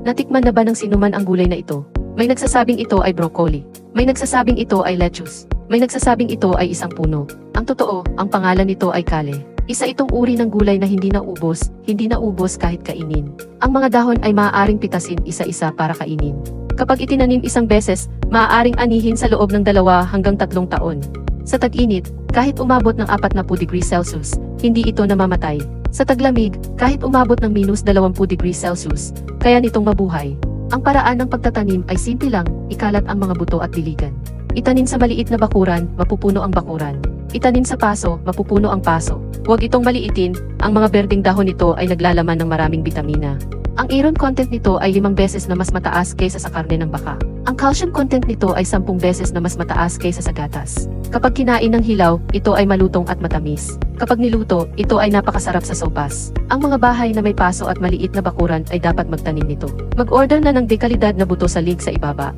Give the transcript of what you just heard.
Natikman na ba ng sinuman ang gulay na ito? May nagsasabing ito ay broccoli. May nagsasabing ito ay lettuce. May nagsasabing ito ay isang puno. Ang totoo, ang pangalan nito ay kale. Isa itong uri ng gulay na hindi naubos kahit kainin. Ang mga dahon ay maaaring pitasin isa-isa para kainin. Kapag itinanim isang beses, maaaring anihin sa loob ng 2 hanggang 3 taon. Sa tag-init, kahit umabot ng 40 degrees Celsius, hindi ito namamatay. Sa taglamig, kahit umabot ng -20 degrees Celsius, kaya nitong mabuhay. Ang paraan ng pagtatanim ay simple lang, ikalat ang mga buto at diligan. Itanim sa maliit na bakuran, mapupuno ang bakuran. Itanim sa paso, mapupuno ang paso. Huwag itong maliitin, ang mga berdeng dahon nito ay naglalaman ng maraming bitamina. Ang iron content nito ay 5 beses na mas mataas kaysa sa karne ng baka. Ang calcium content nito ay 10 beses na mas mataas kaysa sa gatas. Kapag kinain ng hilaw, ito ay malutong at matamis. Kapag niluto, ito ay napakasarap sa sopas. Ang mga bahay na may paso at maliit na bakuran ay dapat magtanim nito. Mag-order na ng dekalidad na buto sa link sa ibaba.